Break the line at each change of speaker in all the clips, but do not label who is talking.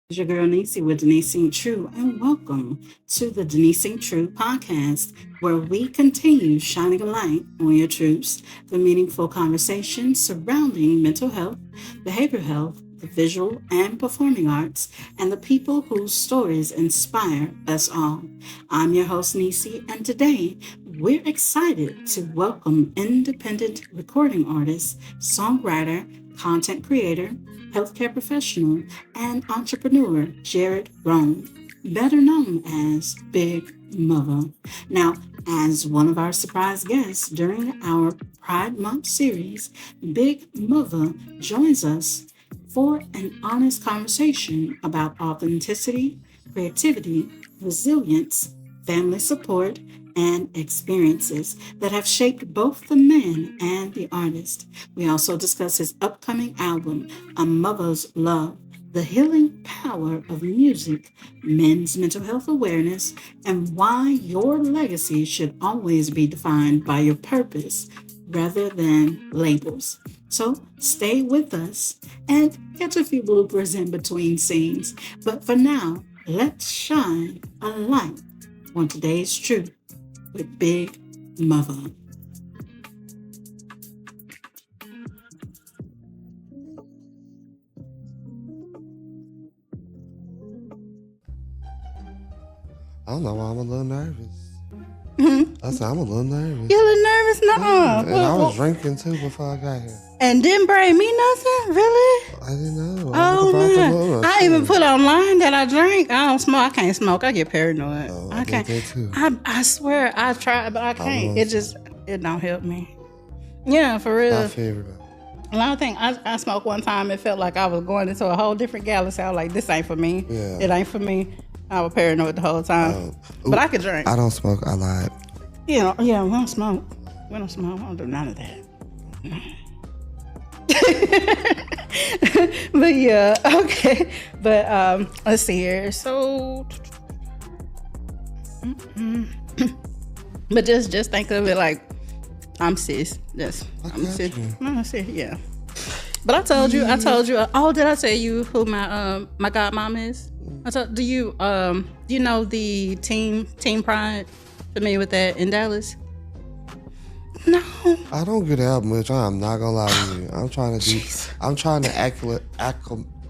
It's your girl NeCee with Deniese IncTRU, and welcome to the Deniese IncTRU Podcast, where we continue shining a light on your truths, the meaningful conversations surrounding mental health, behavioral health, the visual and performing arts, and the people whose stories inspire us all. I'm your host, NeCee, and today we're excited to welcome independent recording artist, songwriter, content creator, healthcare professional, and entrepreneur Jarrett Rone, better known as Big Muvaa. Now, as one of our surprise guests during our Pride Month series, Big Muvaa joins us for an honest conversation about authenticity, creativity, resilience, family support, and experiences that have shaped both the man and the artist. We also discuss his upcoming album, A Mother's Love, the healing power of music, men's mental health awareness, and why your legacy should always be defined by your purpose rather than labels. So stay with us and catch a few bloopers in between scenes. But for now, let's shine a light on today's truth with Big Muvaa.
I don't know why I'm a little nervous.
Mm-hmm.
I said I'm a little nervous.
You a little nervous? Nuh-uh.
And I was drinking too before I got here.
And didn't bring me nothing? Really?
I didn't know.
Oh, man. I even put
on.
online that I drink. I don't smoke. I can't smoke. I get paranoid.
Oh,
I can't.
Did that too.
I swear I tried, but I can't. It don't help me. Yeah, for real.
My favorite.
And I think I smoked one time. It felt like I was going into a whole different galaxy. I was like, this ain't for me.
Yeah.
It ain't for me. I was paranoid the whole time. But I could drink.
I don't smoke. I lied.
Yeah, we don't smoke. We don't smoke. I don't do none of that. But yeah, okay. But let's see here. So, but just think of it like I'm sis. I'm sis. I'm sis. Yeah. But I told you. Oh, did I tell you who my godmom is? Do you know the Team Pride? Familiar with that in Dallas? No.
I don't get out much. I'm not gonna lie to you. I'm trying to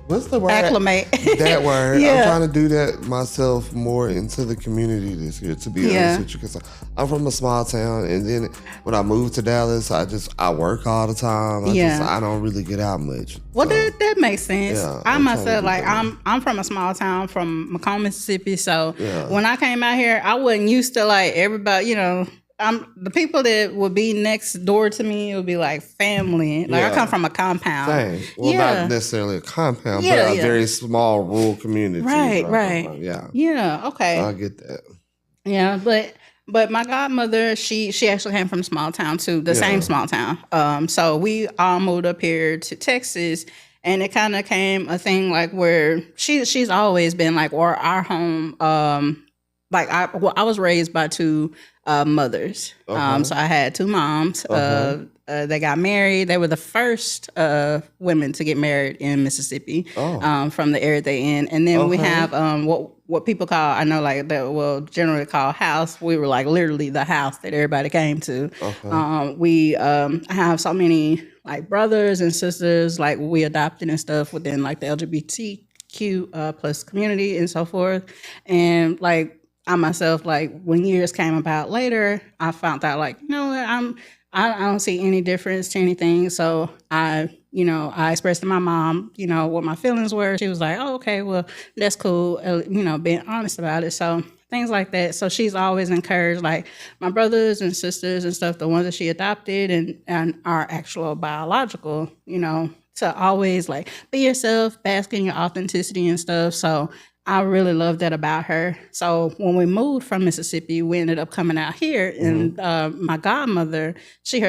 what's the word?
Acclimate.
That word.
Yeah.
I'm trying to do that myself more into the community this year, to be honest with you, because I'm from a small town, and then when I moved to Dallas, I work all the time. I don't really get out much.
Well, so, that makes sense.
Yeah,
I myself, like, I'm from a small town from Macomb, Mississippi. So when I came out here, I wasn't used to like everybody, you know. The people that would be next door to me, it would be like family. Like I come from a compound.
Same. Well, not necessarily a compound, but a very small rural community.
Right. Yeah. Okay.
I get that.
Yeah, but my godmother, she actually came from a small town too, the same small town. So we all moved up here to Texas, and it kind of came a thing like where she's always been like, or our home. I was raised by two mothers. So I had two moms. They got married. They were the first women to get married in Mississippi from the area they in. And then we have what people call, I know like that will generally call house. We were like literally the house that everybody came to. We have so many like brothers and sisters, like we adopted and stuff within like the LGBTQ plus community and so forth. And like, I myself, like when years came about later, I found out like, I don't see any difference to anything. So I expressed to my mom, what my feelings were. She was like, oh, okay, well, that's cool. Being honest about it. So things like that. So she's always encouraged like my brothers and sisters and stuff, the ones that she adopted and our actual biological, to always like be yourself, bask in your authenticity and stuff. So I really love that about her. So when we moved from Mississippi, we ended up coming out here, and my godmother, she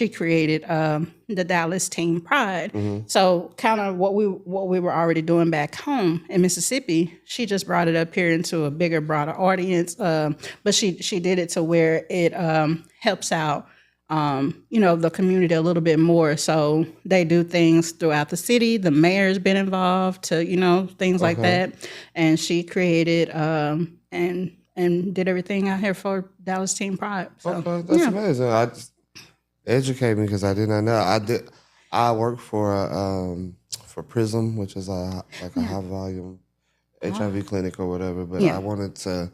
created the Dallas Team Pride. So kind of what we were already doing back home in Mississippi, she just brought it up here into a bigger, broader audience. But she did it to where it helps out the community a little bit more. So they do things throughout the city. The mayor's been involved to, things like that. And she created and did everything out here for Dallas Teen Pride. So,
that's amazing. I just educate me because I did not know. I work for Prism, which is a high volume HIV clinic or whatever. But I wanted to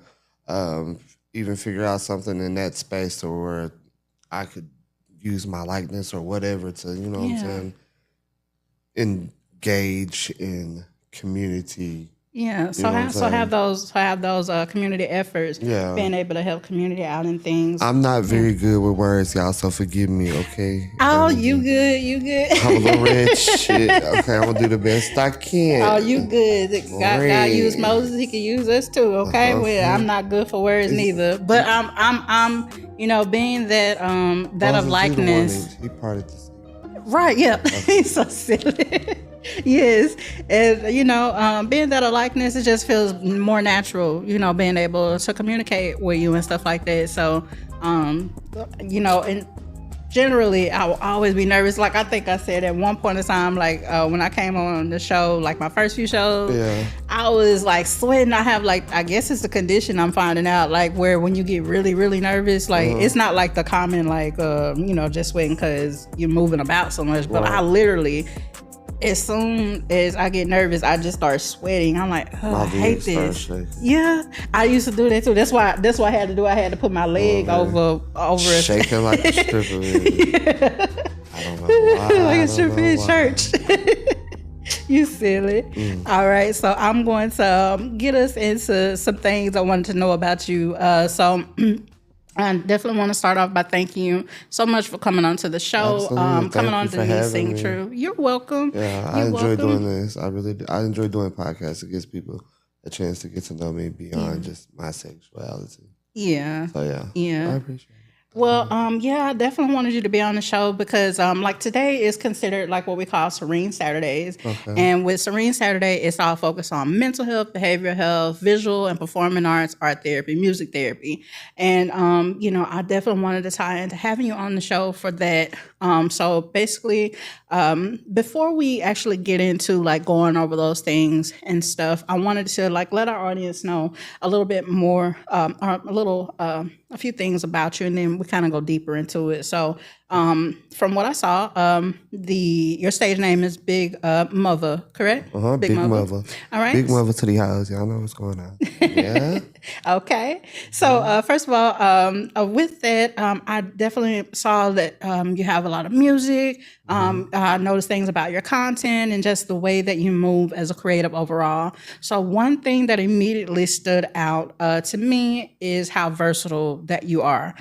even figure out something in that space to where I could use my likeness or whatever to, what I'm saying, engage in community.
Yeah, so have those community efforts, being able to help community out and things.
I'm not very good with words, y'all, so forgive me, okay?
Oh, you good.
I'm a little red shit. Okay, I'm gonna do the best I can.
Oh, you good. God used Moses, he can use us too, okay? Well, I'm not good for words neither. But I'm being that of likeness.
He parted the sea.
Right, yeah. He's so silly. Yes, and being that a likeness, it just feels more natural, being able to communicate with you and stuff like that. So, and generally, I will always be nervous. Like I think I said at one point in time, like when I came on the show, like my first few shows, I was like sweating. I have I guess it's the condition I'm finding out, like where when you get really, really nervous, like it's not like the common just sweating because you're moving about so much, but I literally. As soon as I get nervous, I just start sweating. I'm like, I hate this. Yeah, I used to do that too. That's why I had to do. I had to put my leg over
shaking like a stripper. I don't know why.
Like a stripper in church. You silly. All right, so I'm going to get us into some things I wanted to know about you. I definitely want to start off by thanking you so much for coming on to the show. Coming on to Deniese IncTRU. You're welcome.
Yeah, I enjoy doing this. I really do. I enjoy doing podcasts. It gives people a chance to get to know me beyond just my sexuality.
Yeah.
So yeah. I appreciate it.
Well, I definitely wanted you to be on the show because, today is considered like what we call Serene Saturdays. Okay. And with Serene Saturday, it's all focused on mental health, behavioral health, visual and performing arts, art therapy, music therapy. And, I definitely wanted to tie into having you on the show for that. So basically, before we actually get into like going over those things and stuff, I wanted to let our audience know a little bit more, a few things about you, and then we kind of go deeper into it. So, from what I saw, your stage name is Big Muvaa, correct?
Big Muvaa.
All right.
Big Muvaa to the house. Y'all know what's going on. Yeah.
Okay. So, first of all, with that, I definitely saw that you have a lot of music. I noticed things about your content and just the way that you move as a creative overall. So, one thing that immediately stood out to me is how versatile that you are.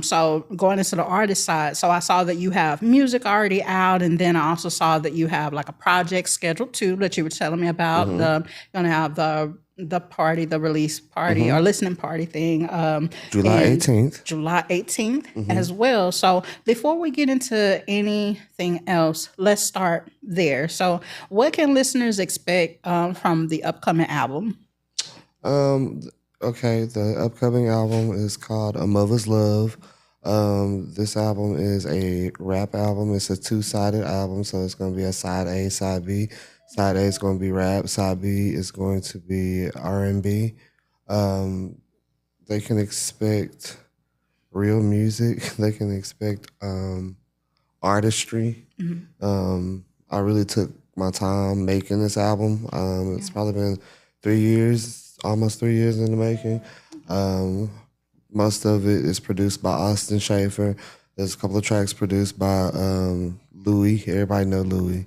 So, going into the artist side, so I saw that you have music already out, and then I also saw that you have like a project scheduled too that you were telling me about. You're gonna have the party, the release party or listening party thing.
July 18th.
July 18th as well. So before we get into anything else, let's start there. So what can listeners expect from the upcoming album?
Okay, the upcoming album is called A Mother's Love. This album is a rap album. It's a two-sided album, so it's going to be a side A, side B. Side A is going to be rap. Side B is going to be R&B. They can expect real music. They can expect artistry. I really took my time making this album. It's probably been 3 years, almost 3 years in the making. Most of it is produced by Austin Schaefer. There's a couple of tracks produced by Louis. Everybody know Louis.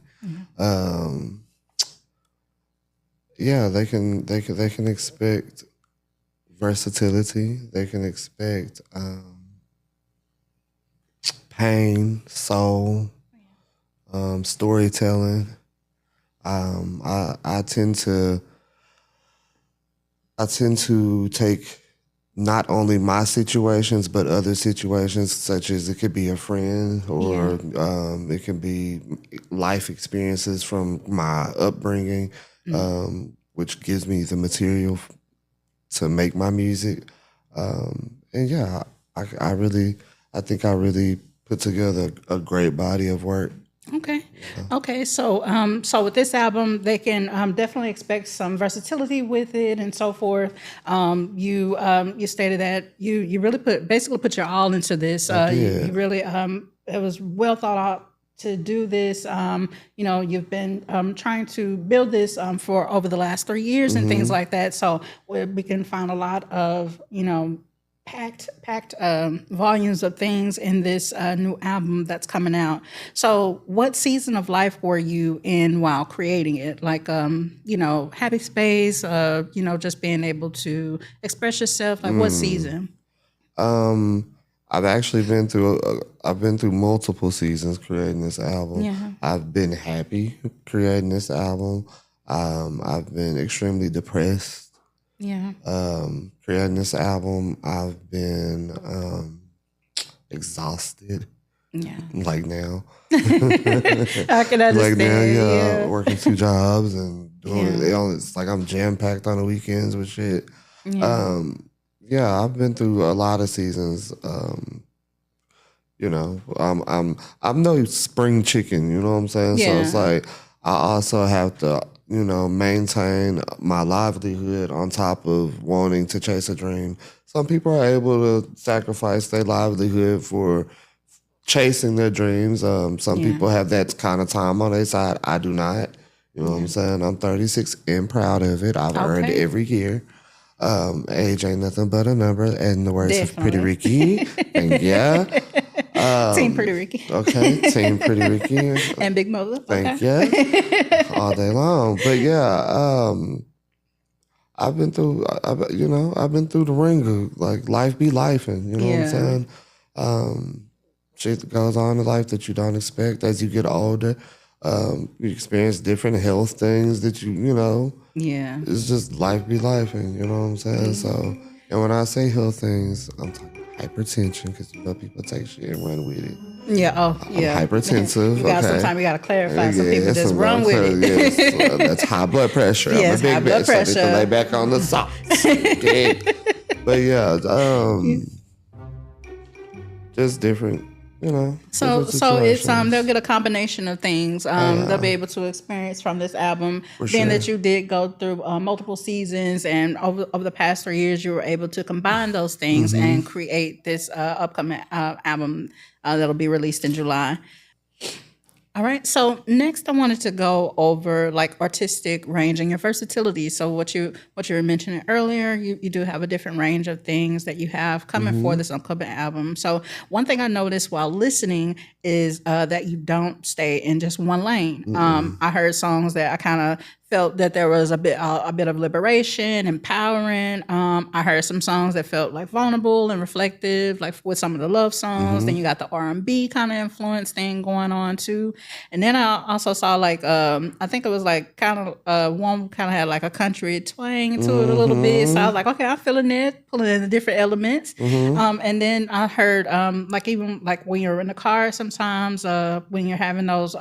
They can expect versatility. They can expect pain, soul, storytelling. I tend to take not only my situations, but other situations, such as it could be a friend or it can be life experiences from my upbringing, which gives me the material to make my music. I think I really put together a great body of work.
Okay. Okay. So, so with this album, they can definitely expect some versatility with it and so forth. You stated that you really basically put your all into this. You really it was well thought out to do this. You've been trying to build this for over the last 3 years and things like that. So we can find a lot of packed volumes of things in this new album that's coming out. So what season of life were you in while creating it? Like, happy space, just being able to express yourself. Like what season?
I've actually been through multiple seasons creating this album.
Yeah.
I've been happy creating this album. I've been extremely depressed.
Yeah.
Creating this album, I've been exhausted.
Yeah.
Like now.
I can understand.
Like now, working 2 jobs and doing it. It's like I'm jam-packed on the weekends with shit.
Yeah.
I've been through a lot of seasons. I'm no spring chicken, you know what I'm saying?
Yeah.
So it's like I also have to maintain my livelihood on top of wanting to chase a dream. Some people are able to sacrifice their livelihood for chasing their dreams. Some people have that kind of time on their side. I do not. You know what I'm saying? I'm 36 and proud of it. I've earned it every year. Age ain't nothing but a number. And the words of Pretty Ricky. And
Team Pretty Ricky.
Okay, Team Pretty Ricky.
And Big Muvaa.
Thank you. All day long. But I've been through the ringer. Like life be life, and you know what I'm saying? Shit goes on in life that you don't expect as you get older. You experience different health things that
Yeah.
It's just life be life, and you know what I'm saying? So, and when I say health things, I'm talking hypertension, because people take shit and run with it.
Yeah. Oh, yeah.
I'm hypertensive.
Sometimes you got to clarify. Some people just run with it.
Yes, that's high blood pressure.
Yes,
I'm a big
high blood
bitch, so I
pressure.
need to lay back on the socks. Okay. But just different.
So
different
it's
situations.
they'll get a combination of things they'll be able to experience from this album. Being that you did go through multiple seasons, and over the past 3 years you were able to combine those things and create this upcoming album that'll be released in July. All right. So next I wanted to go over like artistic range and your versatility. So what you were mentioning earlier, you do have a different range of things that you have coming for this upcoming album. So one thing I noticed while listening is that you don't stay in just one lane. I heard songs that I kind of felt that there was a bit of liberation, empowering. I heard some songs that felt like vulnerable and reflective, like with some of the love songs. Then you got the R&B kind of influence thing going on too. And then I also saw like I think it was like kind of one kind of had like a country twang to it a little bit. So I was like, okay, I'm feeling it, pulling in the different elements. And then I heard like even like when you're in the car sometimes when you're having those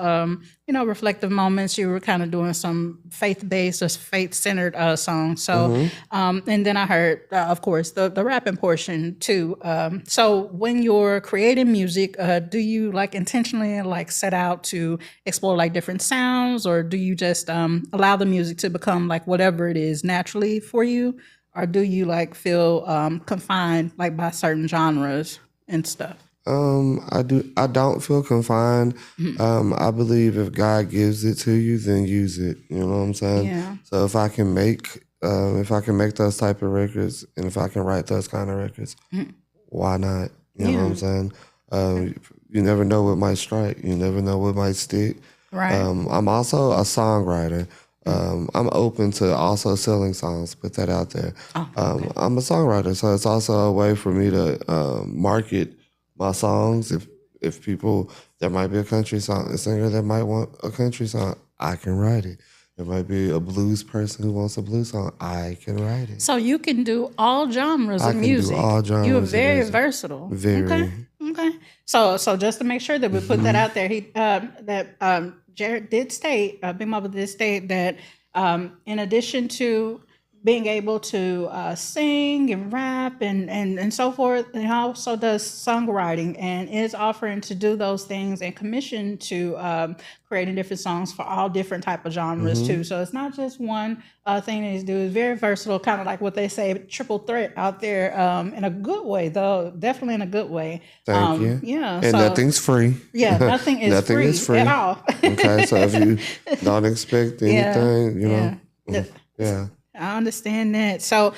reflective moments, you were kind of doing some faith-based or faith-centered songs. So, and then I heard, of course, the rapping portion too. So when you're creating music, do you like intentionally like set out to explore like different sounds, or do you just allow the music to become like whatever it is naturally for you? Or do you like feel confined like by certain genres and stuff?
I don't feel confined. I believe if God gives it to you, then use it. You know what I'm saying?
Yeah.
So if I can make those type of records, and if I can write those kind of records, why not? You know what I'm saying? You never know what might strike. You never know what might stick.
Right.
I'm also a songwriter. I'm open to also selling songs. Put that out there. I'm a songwriter, so it's also a way for me to market my songs. If people, there might be a country song, a singer that might want a country song, I can write it. There might be a blues person who wants a blues song, I can write it.
So you can do all genres of music.
I can do all genres.
You are very versatile.
Very.
Okay. So just to make sure that we put that out there, Jarrett did state, Big Muvaa did state that in addition to being able to sing and rap and so forth. And also does songwriting and is offering to do those things and commission to creating different songs for all different type of genres too. So it's not just one thing that he's doing. It's very versatile, kind of like what they say, triple threat out there in a good way, though. Definitely in a good way.
Thank you.
Yeah.
And nothing's free.
Yeah, nothing is free at all.
Okay, so if you don't expect anything, you know. Yeah.
I understand that. So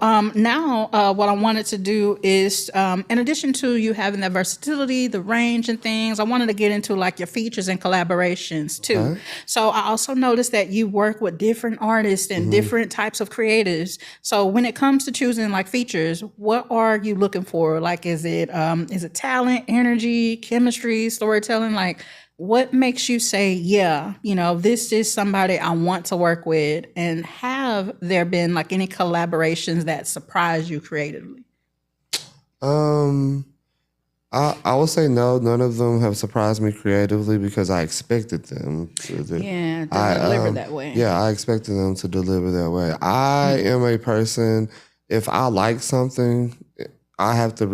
now what I wanted to do is, in addition to you having that versatility, the range and things, I wanted to get into like your features and collaborations too. Okay. So I also noticed that you work with different artists and different types of creatives. So when it comes to choosing like features, what are you looking for? Like, is it talent, energy, chemistry, storytelling? Like, what makes you say, yeah, you know, this is somebody I want to work with? And have there been like any collaborations that surprise you creatively?
I would say no. None of them have surprised me creatively because I expected them to.
Deliver that way.
Yeah, I expected them to deliver that way. I am a person, if I like something, I have to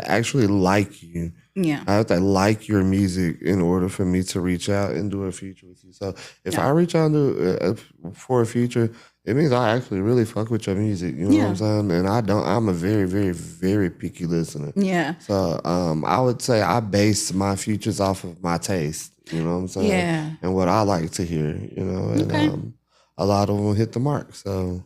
actually like you.
Yeah.
I have to like your music in order for me to reach out and do a feature with you. So if I reach out for a feature, it means I actually really fuck with your music. You know what I'm saying? And I'm a very, very, very picky listener.
Yeah.
So I would say I base my features off of my taste. You know what I'm saying?
Yeah.
And what I like to hear, you know. And a lot of them hit the mark. So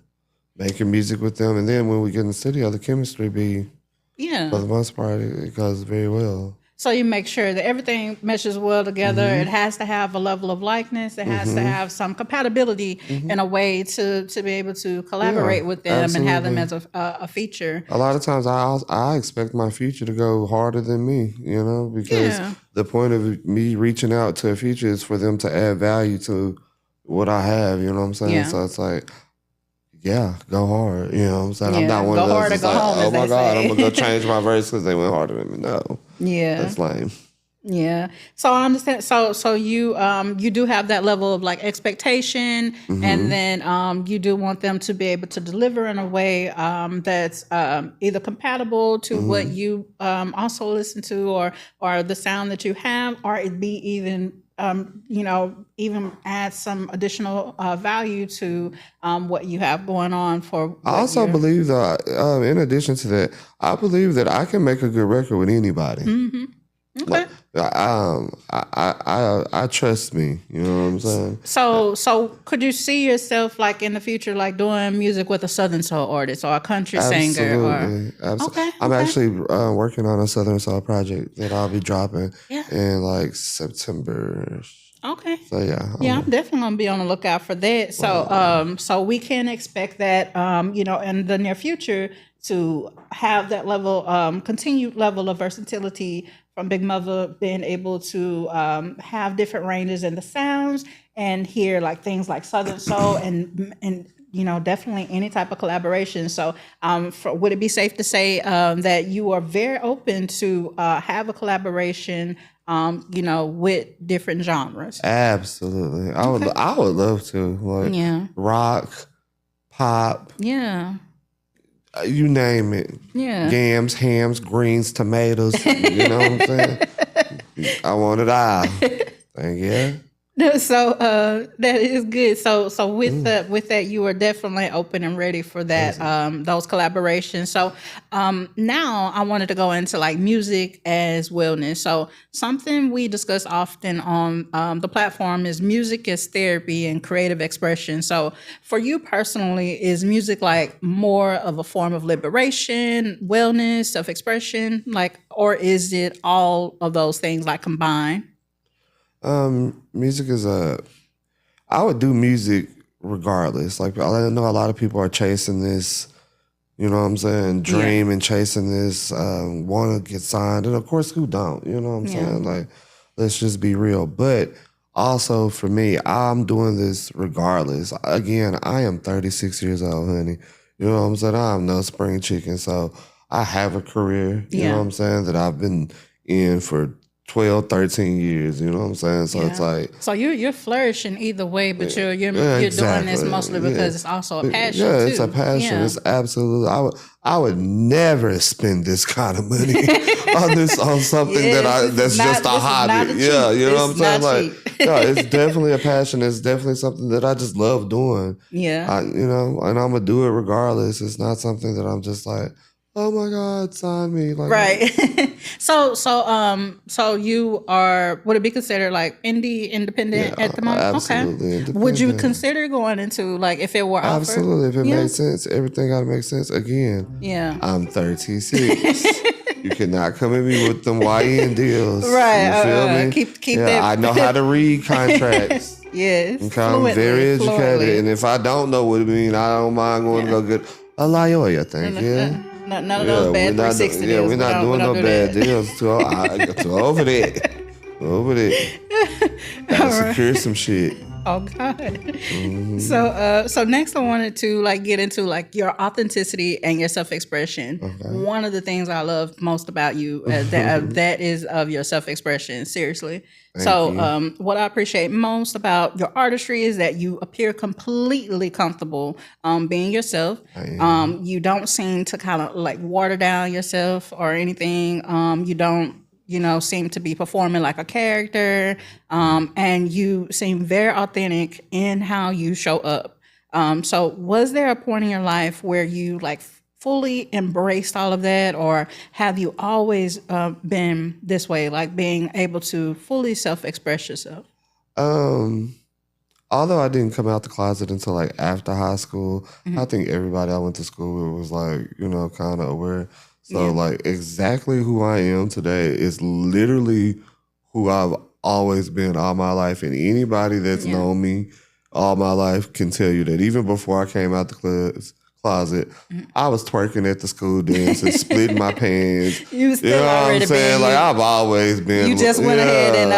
making music with them. And then when we get in the studio, the chemistry be... Yeah. For the most part, it goes very well.
So you make sure that everything meshes well together. It has to have a level of likeness. It has to have some compatibility in a way to be able to collaborate with them and have them as a feature.
A lot of times I expect my feature to go harder than me, you know, because the point of me reaching out to a feature is for them to add value to what I have, you know what I'm saying? So it's like... Yeah, go hard. You know what I'm saying? I'm not one of those that's like, oh my God, I'm going to go change my verse because they went harder than me. No.
Yeah.
That's lame.
Yeah. So I understand. So you do have that level of like expectation and then you do want them to be able to deliver in a way that's either compatible to what you also listen to or the sound that you have, or it be even even add some additional value to what you have going on for.
I also believe that, in addition to that, I believe that I can make a good record with anybody.
Okay.
I trust me. You know what I'm saying?
So could you see yourself like in the future, like doing music with a Southern soul artist or a country singer?
Absolutely.
Okay.
I'm actually working on a Southern soul project that I'll be dropping in like September.
Okay.
So yeah.
I'm definitely gonna be on the lookout for that. So so we can expect that in the near future to have that level, continued level of versatility from Big Muvaa, being able to have different ranges in the sounds and hear like things like Southern soul and definitely any type of collaboration. So would it be safe to say that you are very open to have a collaboration with different genres?
Absolutely. I would love to. Like rock, pop.
Yeah.
You name it.
Yeah.
Yams, hams, greens, tomatoes. You know what I'm saying? I want it all. Thank you.
So that is good. So with that, you are definitely open and ready for that, those collaborations. So now I wanted to go into like music as wellness. So something we discuss often on the platform is music as therapy and creative expression. So for you personally, is music like more of a form of liberation, wellness, self-expression, or is it all of those things like combined?
Music is I would do music regardless. Like, I know a lot of people are chasing this, you know what I'm saying, dream and chasing this, want to get signed. And of course, who don't? You know what I'm saying? Like, let's just be real. But also for me, I'm doing this regardless. Again, I am 36 years old, honey. You know what I'm saying? I'm no spring chicken. So I have a career, you know what I'm saying, that I've been in for 12, 13 years, you know what I'm saying? So it's like...
So you're flourishing either way, but you're doing this mostly because it's also a passion, too.
Yeah, it's a passion. It's absolutely... I would never spend this kind of money on something that's just a hobby. Yeah, you know what I'm saying? Like, it's definitely a passion. It's definitely something that I just love doing.
Yeah.
And I'm going to do it regardless. It's not something that I'm just like, oh my God, sign me. Like,
right. So you are, would it be considered like independent at the moment?
Absolutely.
Okay. Would you consider going into like if it were offered?
Absolutely. If it makes sense, everything got to make sense. Again, I'm 36. You cannot come at me with them YN deals.
Right.
You feel me?
Keep that.
I know how to read contracts.
Yes.
Okay, I'm very educated. And if I don't know what it means, I don't mind going to go get a lawyer. Thank you.
None of those bad 360 deals.
We're not doing no bad deals. To over there. Over there. Gotta secure some shit.
Oh God. Mm-hmm. So next I wanted to like get into like your authenticity and your self-expression. Okay. One of the things I love most about you that is of your self-expression. Seriously. Thank you. What I appreciate most about your artistry is that you appear completely comfortable being yourself. You don't seem to kind of like water down yourself or anything. You don't, seem to be performing like a character. And you seem very authentic in how you show up. So was there a point in your life where you like fully embraced all of that, or have you always been this way, like being able to fully self-express yourself?
Although I didn't come out the closet until like after high school, I think everybody I went to school with was like, kind of aware. So like exactly who I am today is literally who I've always been all my life. And anybody that's known me all my life can tell you that even before I came out the closet, I was twerking at the school dance and splitting my pants.
You still
know what I'm saying? Like I've always been.
You just went ahead and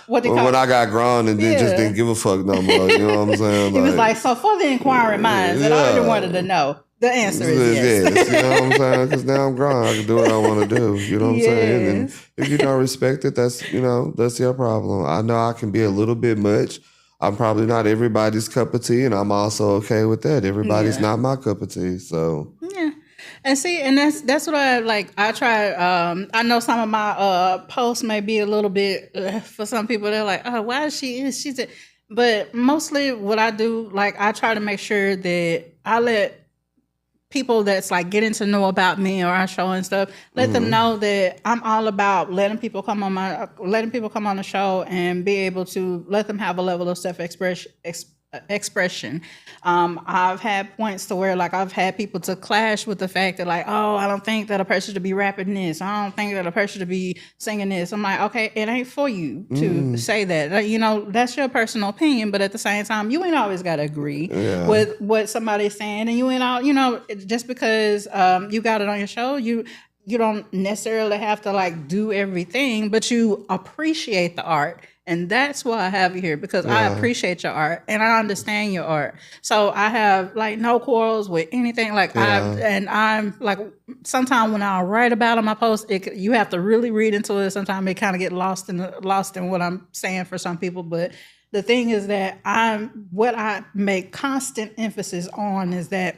when I got grown and then just didn't give a fuck no more. You know what I'm saying?
He was like, so for the inquiring minds, and I already wanted to know. The answer is yes.
You know what I'm saying? Because now I'm grown. I can do what I want to do. You know what I'm saying? And if you don't respect it, that's your problem. I know I can be a little bit much. I'm probably not everybody's cup of tea, and I'm also okay with that. Everybody's not my cup of tea, so. Yeah.
And see, and that's what I like. I try, I know some of my posts may be a little bit, for some people, they're like, oh, why she's a, but mostly what I do, like I try to make sure that I let people that's like getting to know about me or our show and stuff, let them know that I'm all about letting people come on the show and be able to let them have a level of self-expression. I've had points to where like I've had people to clash with the fact that like, oh, I don't think that a person should be rapping this. I don't think that a person should be singing this. I'm like, okay, it ain't for you to say that. That's your personal opinion, but at the same time, you ain't always got to agree with what somebody's saying, and you ain't all, just because you got it on your show, you don't necessarily have to like do everything, but you appreciate the art. And that's why I have you here, because I appreciate your art and I understand your art. So I have like no quarrels with anything. Like I'm like, sometimes when I write about on my post, you have to really read into it. Sometimes it kind of get lost in what I'm saying for some people. But the thing is that what I make constant emphasis on is that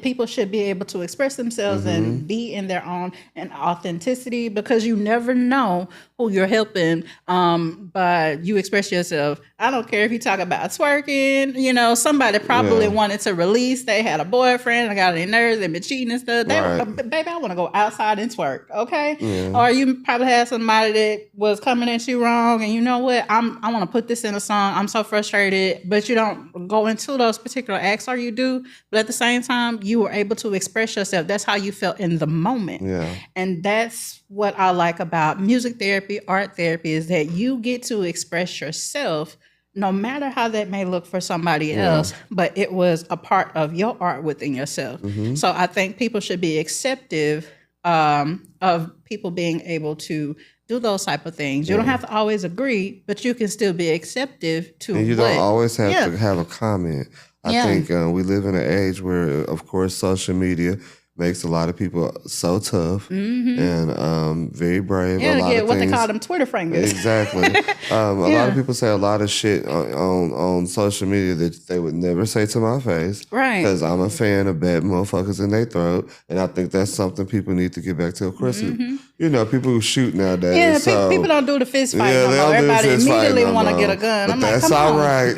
people should be able to express themselves and be in their own and authenticity, because you never know who you're helping by you express yourself. I don't care if you talk about twerking, somebody probably wanted to release, they had a boyfriend, I got on their nerves, they've been cheating and stuff. Baby, I want to go outside and twerk, okay? Yeah. Or you probably had somebody that was coming at you wrong, and you know what? I want to put this in a song. I'm so frustrated, but you don't go into those particular acts, or you do, but at the same time, you were able to express yourself. That's how you felt in the moment. Yeah. And that's what I like about music therapy, art therapy, is that you get to express yourself no matter how that may look for somebody else, but it was a part of your art within yourself. So I think people should be acceptive of people being able to do those type of things. You don't have to always agree, but you can still be acceptive to.
And you don't always have to have a comment. I think we live in an age where, of course, social media makes a lot of people so tough and very brave.
Yeah,
a lot of
what
things,
they call them Twitter fingers.
Exactly. A lot of people say a lot of shit on social media that they would never say to my face.
Right.
Because I'm a fan of bad motherfuckers in their throat. And I think that's something people need to get back to. Of course, people who shoot nowadays.
Yeah,
so,
people don't do the fist fight
yeah,
no more. Everybody immediately want to get a gun.
But
I'm
that's
like, come
all
on.
right.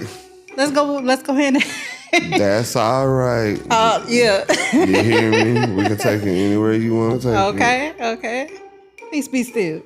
Let's go ahead and
That's all right.
Yeah.
You hear me? We can take it anywhere you want to take it.
Okay. Please be still.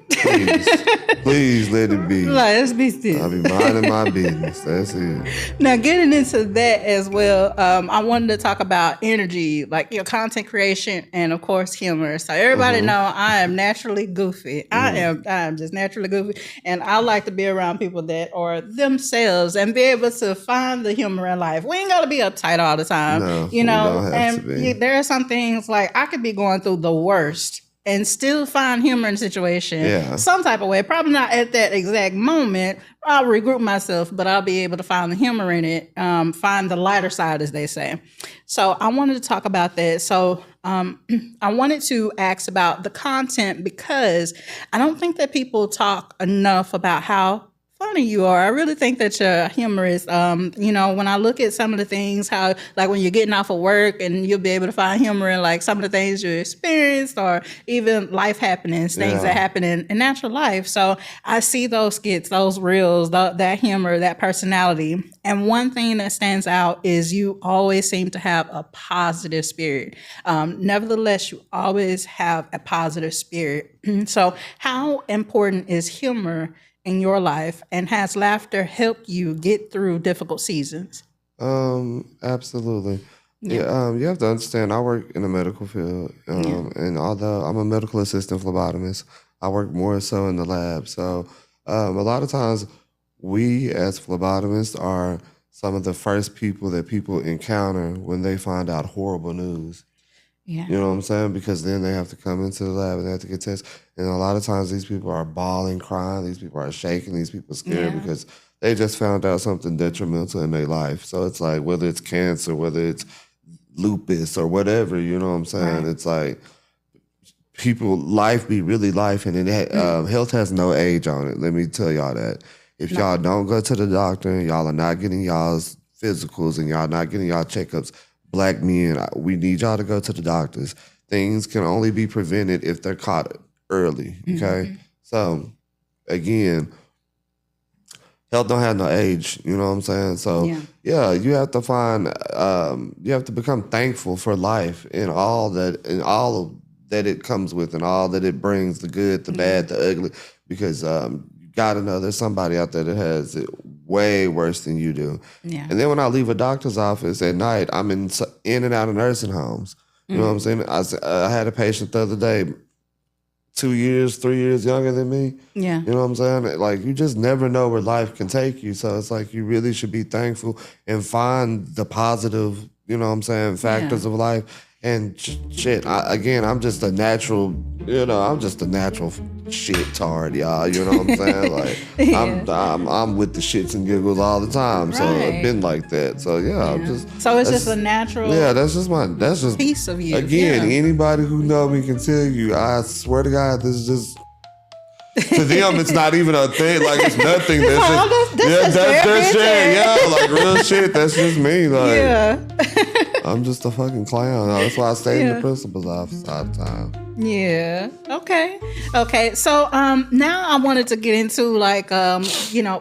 Please let it be.
Let's be still.
I'll be minding my business. That's it.
Now, getting into that as well, I wanted to talk about energy, like your content creation, and of course humor. So everybody know I am naturally goofy. I am just naturally goofy, and I like to be around people that are themselves and be able to find the humor in life. We ain't got to be uptight all the time,
No,
you know.
we don't have to be.
There are some things like I could be going through the worst and still find humor in the situation some type of way. Probably not at that exact moment. I'll regroup myself, but I'll be able to find the humor in it, find the lighter side, as they say. So I wanted to talk about that. So I wanted to ask about the content because I don't think that people talk enough about how funny you are. I really think that you're humorous. When I look at some of the things, how like when you're getting off of work and you'll be able to find humor in like some of the things you experienced or even life happenings, things that happen in natural life. So I see those skits, those reels, that humor, that personality. And one thing that stands out is you always seem to have a positive spirit. Nevertheless, you always have a positive spirit. So how important is humor in your life, and has laughter helped you get through difficult seasons?
Absolutely. Yeah. You have to understand, I work in the medical field, and although I'm a medical assistant phlebotomist, I work more so in the lab. So a lot of times we as phlebotomists are some of the first people that people encounter when they find out horrible news.
Yeah.
You know what I'm saying? Because then they have to come into the lab and they have to get tested. And a lot of times these people are bawling, crying. These people are shaking. These people are scared because they just found out something detrimental in their life. So it's like whether it's cancer, whether it's lupus or whatever, you know what I'm saying? Right. It's like life be really life. And health has no age on it. Let me tell y'all that. If y'all don't go to the doctor and y'all are not getting y'all's physicals and y'all not getting y'all checkups, Black men, we need y'all to go to the doctors. Things can only be prevented if they're caught early, okay? So, again, health don't have no age, you know what I'm saying? So, you have to you have to become thankful for life and all that it comes with and all that it brings, the good, the bad, the ugly, because you gotta know there's somebody out there that has it way worse than you do. Yeah. And then when I leave a doctor's office at night, I'm in and out of nursing homes. You know what I'm saying? I had a patient the other day, 2 years, 3 years younger than me. Yeah. You know what I'm saying? Like, you just never know where life can take you. So it's like you really should be thankful and find the positive, you know what I'm saying, factors of life. And shit, I'm just a natural, shit tard, y'all. You know what I'm saying? Like, I'm with the shits and giggles all the time. So I've been like that. So I'm just. So
it's just a natural.
Yeah, that's just
piece of you.
Again, anybody who know me can tell you. I swear to God, this is just. To them, it's not even a thing. Like, it's nothing. That's shit. Yeah, like real shit. That's just me. Like, I'm just a fucking clown. That's why I stay in the principal's office all the time.
Yeah. Okay. So now I wanted to get into like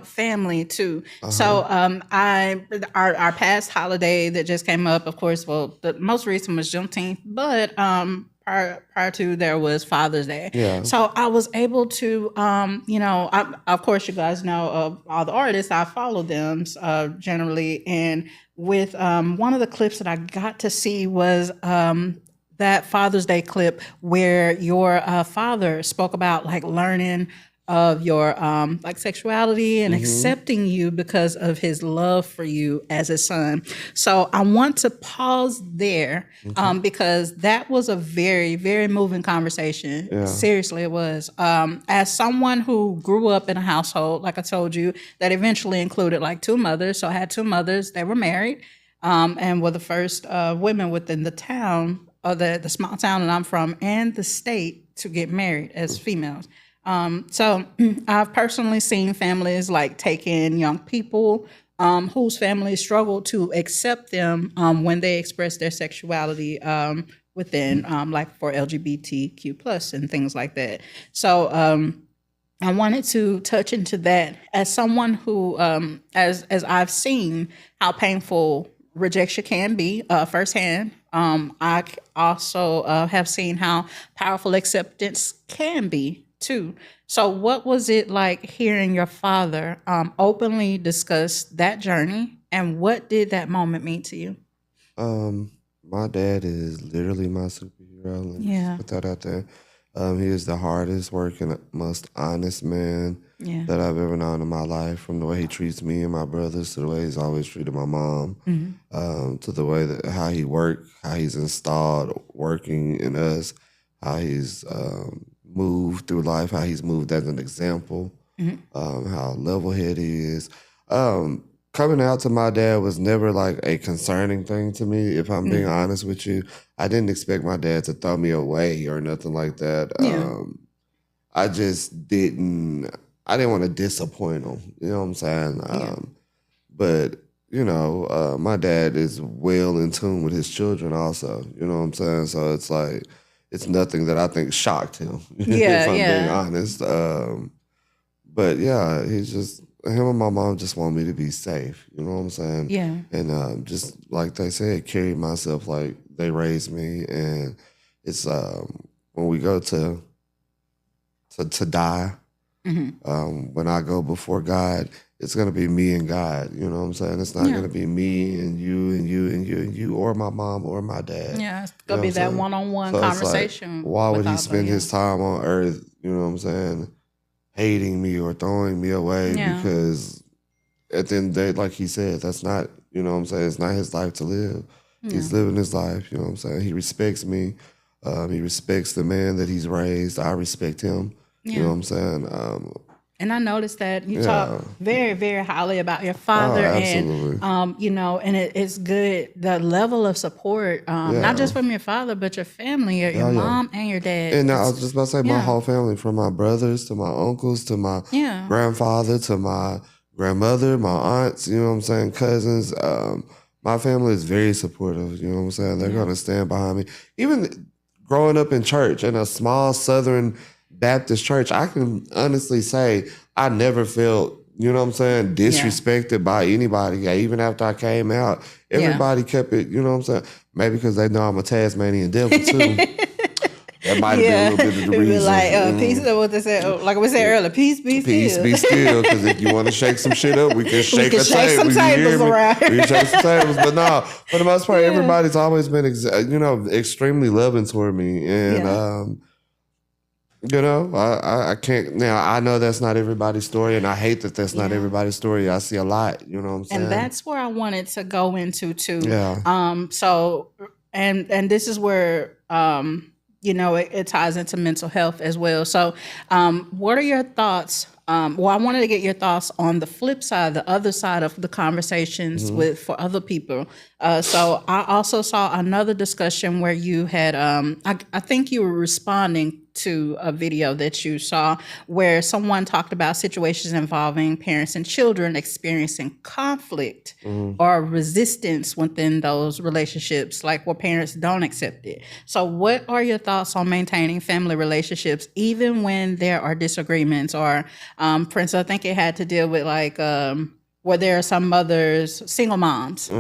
family too. So our past holiday that just came up, of course. Well, the most recent was Juneteenth, but prior to there was Father's Day. Yeah. So I was able to, of course, you guys know of all the artists. I follow them generally. And with one of the clips that I got to see was that Father's Day clip where your father spoke about like learning of your like sexuality and accepting you because of his love for you as a son. So I want to pause there because that was a very, very moving conversation. Yeah. Seriously, it was. As someone who grew up in a household, like I told you, that eventually included like two mothers. So I had two mothers. They were married and were the first women within the town. the small town that I'm from and the state to get married as females. So I've personally seen families like take in young people whose families struggle to accept them when they express their sexuality within, like for LGBTQ plus and things like that. So I wanted to touch into that as someone who, as I've seen how painful rejection can be firsthand. I also have seen how powerful acceptance can be too. So what was it like hearing your father openly discuss that journey, and what did that moment mean to you?
My dad is literally my superhero. Let me put that out there. He is the hardest working, most honest man that I've ever known in my life, from the way he treats me and my brothers to the way he's always treated my mom, to the way that how he worked, how he's installed working in us, how he's moved through life, how he's moved as an example, how level-headed he is. Coming out to my dad was never like a concerning thing to me, if I'm being honest with you. I didn't expect my dad to throw me away or nothing like that. I just didn't want to disappoint him. You know what I'm saying? But, you know, my dad is well in tune with his children also. You know what I'm saying? So it's like, it's nothing that I think shocked him, if I'm being honest. But yeah, he's just, him and my mom just want me to be safe. You know what I'm saying?
Yeah.
And just like they said, carry myself like they raised me. And it's when we go to die, when I go before God, it's gonna be me and God. You know what I'm saying? It's not gonna be me and you and you and you and you, or my mom or my dad.
Yeah, it's gonna be that one-on-one conversation.
Like, why would he spend his time on earth, you know what I'm saying, hating me or throwing me away? Because at the end of the day, like he said, that's not, you know what I'm saying, it's not his life to live. He's living his life, you know what I'm saying? He respects me. He respects the man that he's raised. I respect him. You know what I'm saying?
And I noticed that you talk very, very highly about your father, and you know, and it's good, the level of support, not just from your father, but your family, your mom and your dad.
And I was just about to say, my whole family, from my brothers to my uncles to my grandfather to my grandmother, my aunts, you know what I'm saying, cousins. My family is very supportive. You know what I'm saying? They're gonna stand behind me. Even growing up in church in a small Southern Baptist church, I can honestly say I never felt, you know what I'm saying, disrespected by anybody. Yeah, even after I came out, everybody kept it, you know what I'm saying? Maybe because they know I'm a Tasmanian devil too. That might have been a little bit of the reason.
Like, peace, what they said, like we said earlier, peace be still.
Peace be still, because if you want to shake some shit up, we can shake a table.
Some tables around.
We can shake some tables. But no, for the most part, everybody's always been, you know, extremely loving toward me. And, you know, I can't, now I know that's not everybody's story, and I hate that that's not everybody's story. I see a lot, you know what I'm saying?
And that's where I wanted to go into too.
Yeah.
So, and this is where, you know, it ties into mental health as well. So what are your thoughts? Well, I wanted to get your thoughts on the flip side, the other side of the conversations for other people. So I also saw another discussion where you had, I think you were responding to a video that you saw where someone talked about situations involving parents and children experiencing conflict or resistance within those relationships, like where parents don't accept it. So what are your thoughts on maintaining family relationships even when there are disagreements? Or for instance, I think it had to deal with like where there are some mothers, single moms,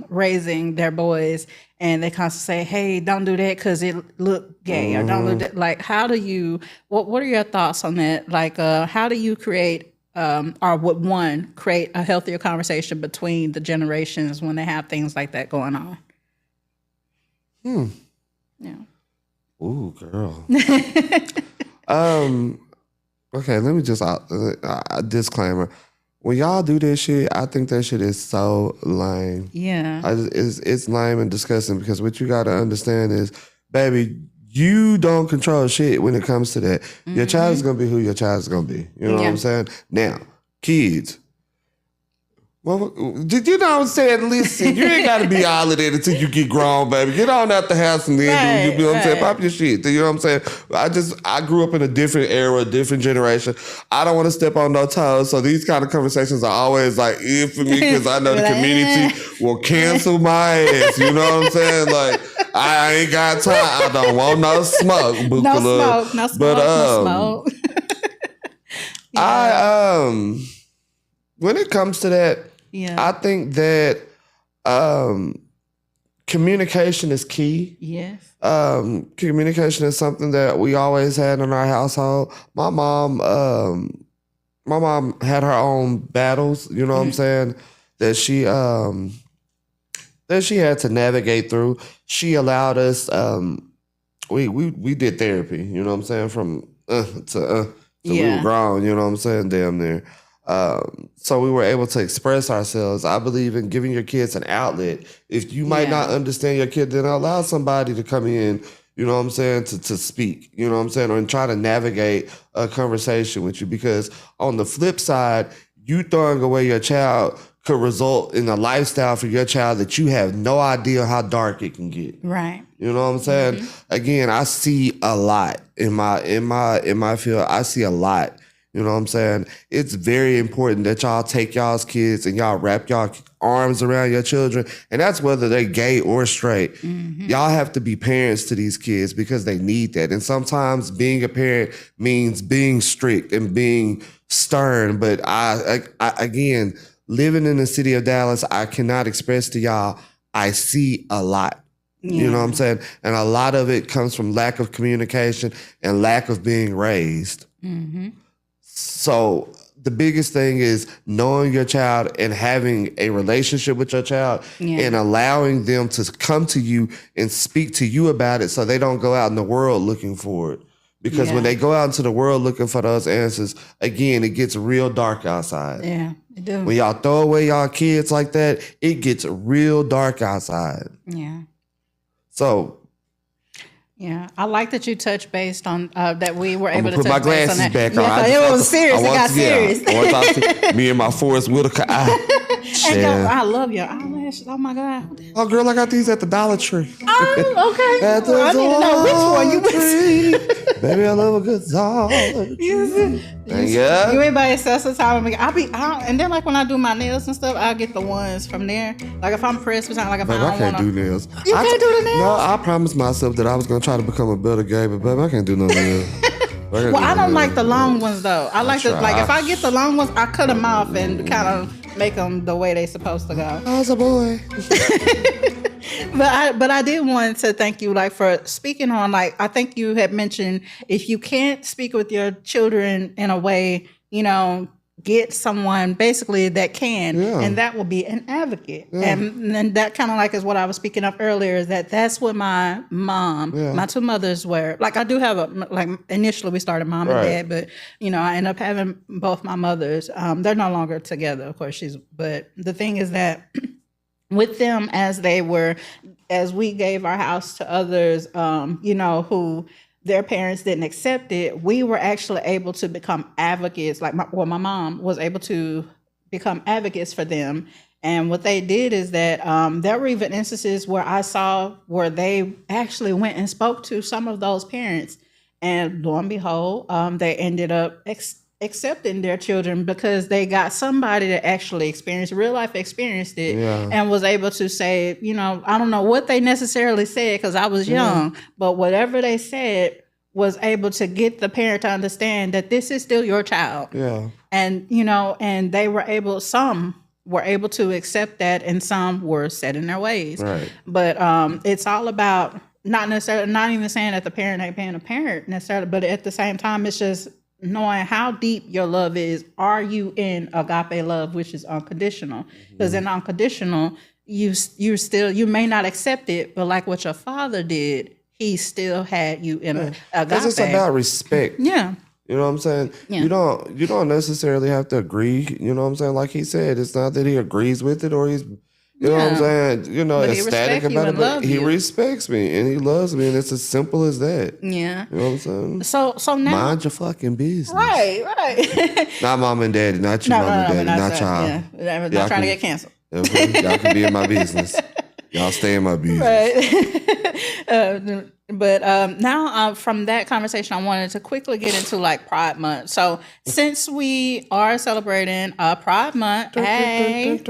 raising their boys, and they constantly say, hey, don't do that because it look gay, or don't do that. Like, how do you, what are your thoughts on that? Like, how do you create, or would one create a healthier conversation between the generations when they have things like that going on? Yeah.
Ooh, girl. Okay, let me just, a disclaimer. When y'all do this shit, I think that shit is so lame.
Yeah.
It's lame and disgusting, because what you got to understand is, baby, you don't control shit when it comes to that. Your child is going to be who your child is going to be. You know what I'm saying? Now, kids, Well, did you know what I'm saying? Listen, you ain't got to be all of that until you get grown, baby. Get on out the house and then you know what I'm saying? Pop your shit. You know what I'm saying? I grew up in a different era, different generation. I don't want to step on no toes. So these kind of conversations are always like, for me, because I know the community will cancel my ass. You know what I'm saying? Like, I ain't got time. I don't want no smoke.
No smoke.
When it comes to that, I think that communication is key.
Yes.
Communication is something that we always had in our household. My mom had her own battles, you know what I'm saying, that she had to navigate through. She allowed us we did therapy, you know what I'm saying, from to we were grown, you know what I'm saying, damn near. So we were able to express ourselves. I believe in giving your kids an outlet. If you might not understand your kid, then allow somebody to come in, you know what I'm saying, to speak, you know what I'm saying, or try to navigate a conversation with you. Because on the flip side, you throwing away your child could result in a lifestyle for your child that you have no idea how dark it can get.
Right.
You know what I'm saying? Mm-hmm. Again, I see a lot in my field. I see a lot. You know what I'm saying? It's very important that y'all take y'all's kids and y'all wrap y'all arms around your children. And that's whether they're gay or straight. Mm-hmm. Y'all have to be parents to these kids because they need that. And sometimes being a parent means being strict and being stern. But I again, living in the city of Dallas, I cannot express to y'all, I see a lot. Yeah. You know what I'm saying? And a lot of it comes from lack of communication and lack of being raised. Mm-hmm. So the biggest thing is knowing your child and having a relationship with your child and allowing them to come to you and speak to you about it so they don't go out in the world looking for it. Because when they go out into the world looking for those answers, again, it gets real dark outside.
Yeah, it does.
When y'all throw away y'all kids like that, it gets real dark outside.
Yeah.
So...
yeah, I like that you touched based on that we were able to
put my glasses back on.
It was serious. It got serious.
Me and my Forrest Whitaker
I love your eyelashes. Oh my God.
Oh girl, I got these at the Dollar Tree.
Oh, okay. I need to know which one you went.
Baby, I love a good Dollar Tree. Yeah.
You ain't by yourself sometime with me. And then like when I do my nails and stuff, I'll get the ones from there. Like if I'm pressed for something, like if I
can't do nails.
You can't do the nails?
No, I promised myself that I was gonna try to become a better gay, but baby, I can't do no nails.
I don't like the long ones though. I like if I get the long ones, I cut them off and kind of make them the way they supposed to go.
I was a boy.
But I did want to thank you, like, for speaking on, like, I think you had mentioned if you can't speak with your children in a way, you know, get someone basically that can, and that will be an advocate. And then that kind of like is what I was speaking of earlier, is that's what my mom, my two mothers were. Like I do have initially we started mom and dad, but, you know, I ended up having both my mothers. They're no longer together, of course, but the thing is that with them as we gave our house to others, you know, who their parents didn't accept it, we were actually able to become advocates. Like my mom was able to become advocates for them. And what they did is that there were even instances where I saw where they actually went and spoke to some of those parents. And lo and behold, they ended up accepting their children because they got somebody that actually real life experienced it and was able to say, you know, I don't know what they necessarily said because I was young, but whatever they said was able to get the parent to understand that this is still your child. Yeah. And, you know, and some were able to accept that and some were set in their ways. Right. But it's all about not even saying that the parent ain't paying a parent necessarily, but at the same time, it's just knowing how deep your love is. Are you in agape love, which is unconditional? Because in unconditional, you may not accept it, but like what your father did, he still had you in agape.
Because it's about respect.
Yeah.
You know what I'm saying? Yeah. You don't necessarily have to agree. You know what I'm saying? Like he said, it's not that he agrees with it or You know what I'm saying? You know,
but
ecstatic about it, but he respects me and he loves me, and it's as simple as that.
Yeah.
You know what I'm saying?
So now,
mind your fucking business.
Right.
Not mom and daddy, not your mom and daddy, not y'all.
Yeah, not trying to get canceled.
Okay? Y'all can be in my business. Y'all stay in my business.
Right. But now from that conversation, I wanted to quickly get into like Pride Month. So since we are celebrating Pride Month, I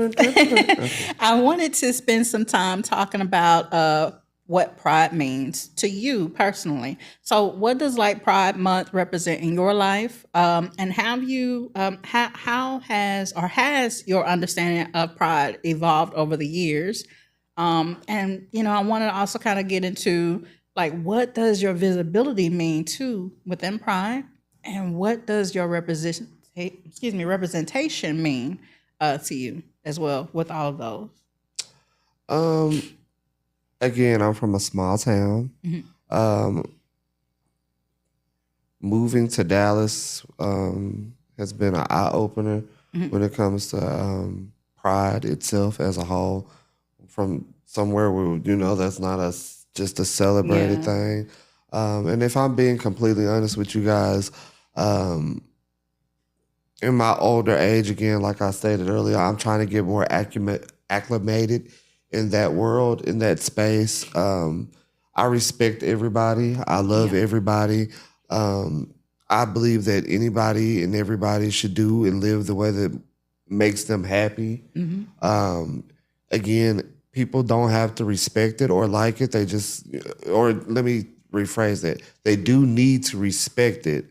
wanted to spend some time talking about what Pride means to you personally. So what does like Pride Month represent in your life? And have you, how has your understanding of Pride evolved over the years? And, you know, I want to also kind of get into like, what does your visibility mean too within Pride? And what does your representation mean to you as well with all of those?
Again, I'm from a small town. Mm-hmm. Moving to Dallas has been an eye-opener when it comes to Pride itself as a whole. From somewhere where, you know, that's not just a celebrated thing. And if I'm being completely honest with you guys, in my older age, again, like I stated earlier, I'm trying to get more acclimated in that world, in that space. I respect everybody. I love everybody. I believe that anybody and everybody should do and live the way that makes them happy. Mm-hmm. Again, people don't have to respect it or like it. They just, or let me rephrase that. They do need to respect it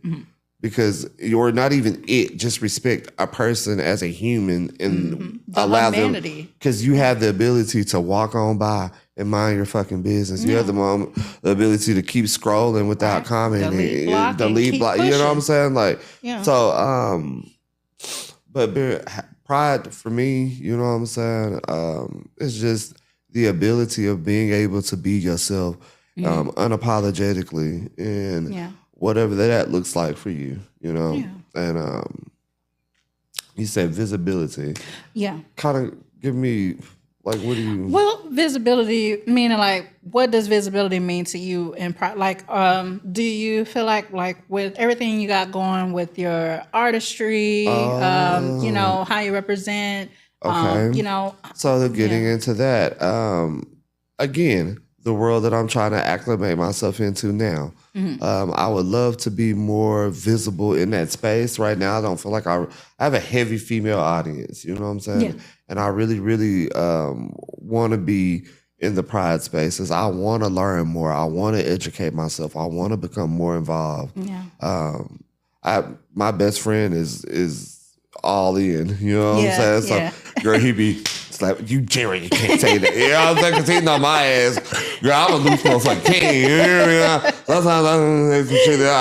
because you're not even it. Just respect a person as a human and allow them, because you have the ability to walk on by and mind your fucking business. You have the ability to keep scrolling without commenting, delete block. You know what I'm saying? Like, so, but Pride for me, you know what I'm saying? It's just the ability of being able to be yourself unapologetically and whatever that looks like for you, you know? Yeah. And you said visibility. Yeah. Kind of give me, like, what do you...
Well, visibility, meaning like, what does visibility mean to you in Pride? Like, do you feel like with everything you got going with your artistry, you know, how you represent, you know...
So getting into that, again, the world that I'm trying to acclimate myself into now, I would love to be more visible in that space. Right now, I don't feel like I have a heavy female audience, you know what I'm saying? Yeah. And I really, really want to be in the Pride spaces. I want to learn more. I want to educate myself. I want to become more involved. Yeah. My best friend is all in, you know what I'm saying? So, girl, he be... It's like, you Jerry, you can't say that. You know what I'm saying? Because he's not my ass. Girl, I'm a loose motherfucking king. You hear me? Sometimes I say some shit that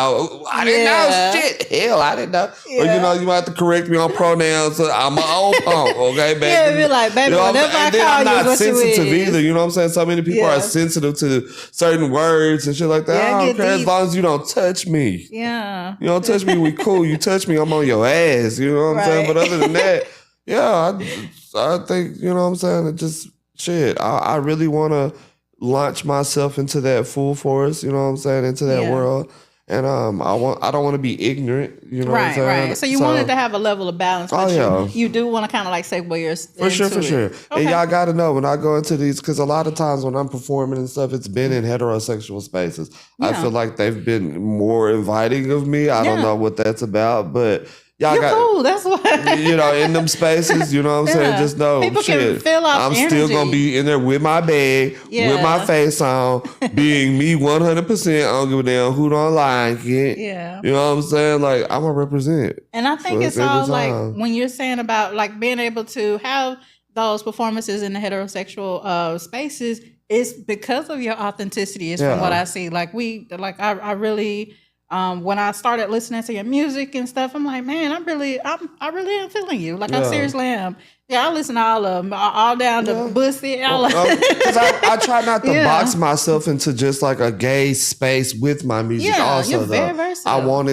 I didn't know shit. Hell, I didn't know. Yeah. Or, you know, you might have to correct me on pronouns. So I'm an old punk, okay, baby?
Yeah, be like, baby, you know, whatever I call you, I'm not
sensitive either. You know what I'm saying? So many people are sensitive to certain words and shit like that. I don't care as long as you don't touch me. Yeah. You don't touch me, we cool. You touch me, I'm on your ass. You know what I'm saying? But other than that, I think, you know what I'm saying, it just, shit, I really want to launch myself into that full force, you know what I'm saying, into that world. And I don't want to be ignorant, you know what I'm saying?
Right. So you wanted to have a level of balance, but you do want to kind of like segue your
For sure. Okay. And y'all got to know when I go into these, because a lot of times when I'm performing and stuff, it's been in heterosexual spaces. Yeah. I feel like they've been more inviting of me. I don't know what that's about, but... Y'all
cool. That's why.
You know, in them spaces, you know what I'm saying? Just know,
people can feel off
I'm still going to be in there with my bag, with my face on, being me 100%. I don't give a damn who don't like it. Yeah. You know what I'm saying? Like, I'm going to represent.
And I think it's all like, when you're saying about like being able to have those performances in the heterosexual spaces, it's because of your authenticity, is from what I see. Like, I really... when I started listening to your music and stuff, I'm like, man, I really am feeling you. Like, I seriously am. Yeah, I listen to all of them, all down to Bussy.
Because I try not to box myself into just like a gay space with my music. Also,
you're very versatile.
I want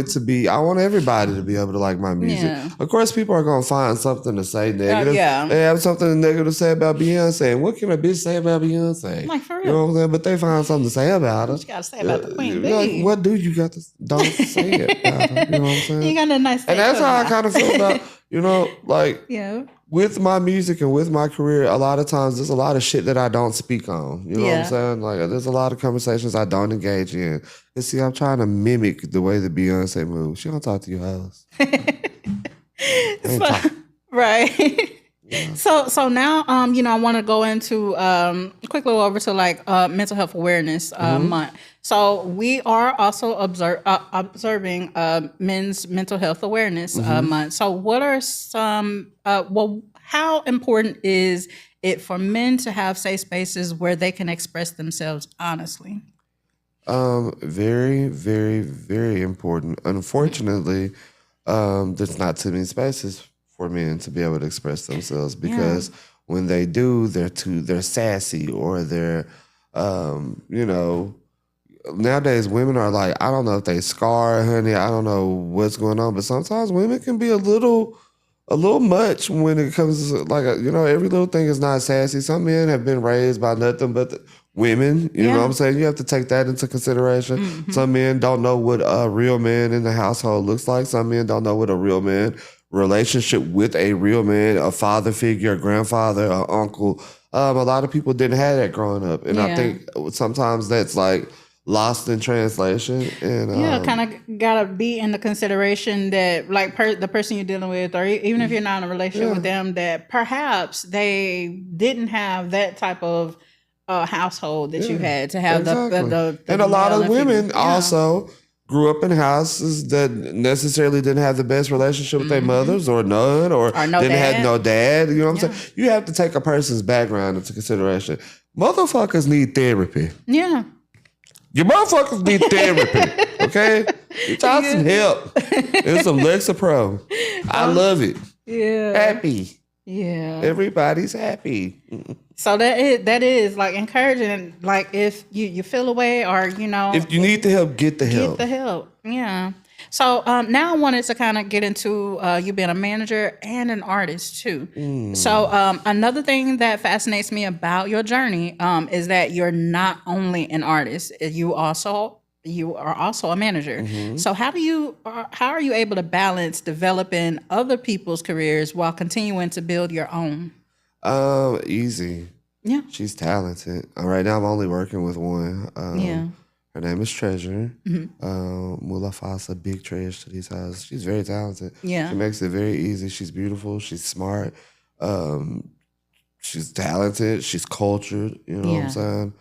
everybody to be able to like my music. Yeah. Of course, people are going to find something to say negative. They have something negative to say about Beyonce. And what can a bitch say about Beyonce?
Like, for real.
You know what I'm saying? But they find something to say about her.
What you got to say about the Queen Bee?
Like, what do you got to don't say it about her? You know what I'm saying?
You got a nice.
And that's how I kind of feel about, like, with my music and with my career, a lot of times there's a lot of shit that I don't speak on. You know what I'm saying? Like, there's a lot of conversations I don't engage in. And see, I'm trying to mimic the way that Beyonce moves. She don't talk to you hoes.
Right. Yeah. So now, I want to go into quick little over to like mental health awareness month. So we are also observing Men's Mental Health Awareness month. So what are some? How important is it for men to have safe spaces where they can express themselves honestly?
Very, very, very important. Unfortunately, there's not too many spaces for men to be able to express themselves because when they do, they're sassy or they're, nowadays women are like, I don't know if they scar, honey. I don't know what's going on, but sometimes women can be a little much when it comes to like, every little thing is not sassy. Some men have been raised by nothing but women. You know what I'm saying? You have to take that into consideration. Mm-hmm. Some men don't know what a real man in the household looks like. Some men don't know what a real man relationship with a real man, a father figure, a grandfather, an uncle. A lot of people didn't have that growing up. And I think sometimes that's like lost in translation. And
kind of gotta be in the consideration that like the person you're dealing with, or even if you're not in a relationship with them, that perhaps they didn't have that type of household that you had to have the
and a lot of women also grew up in houses that necessarily didn't have the best relationship with their mothers or none or didn't have no dad. You know what I'm saying? You have to take a person's background into consideration. Motherfuckers need therapy.
Yeah.
You motherfuckers need therapy, okay? You got some help. There's some Lexapro. I love it.
Yeah.
Happy.
Yeah.
Everybody's happy.
So that is like encouraging. Like if you feel away or
if you need the help, get the help.
Get the help. Yeah. So now I wanted to kind of get into you being a manager and an artist too. So another thing that fascinates me about your journey is that you're not only an artist, you are also a manager. Mm-hmm. So how are you able to balance developing other people's careers while continuing to build your own?
Easy.
Yeah.
She's talented. Right now I'm only working with one. Her name is Treasure. Mulafasa, big treasure to these houses. She's very talented.
Yeah.
She makes it very easy. She's beautiful. She's smart. She's talented. She's cultured. You know what I'm saying?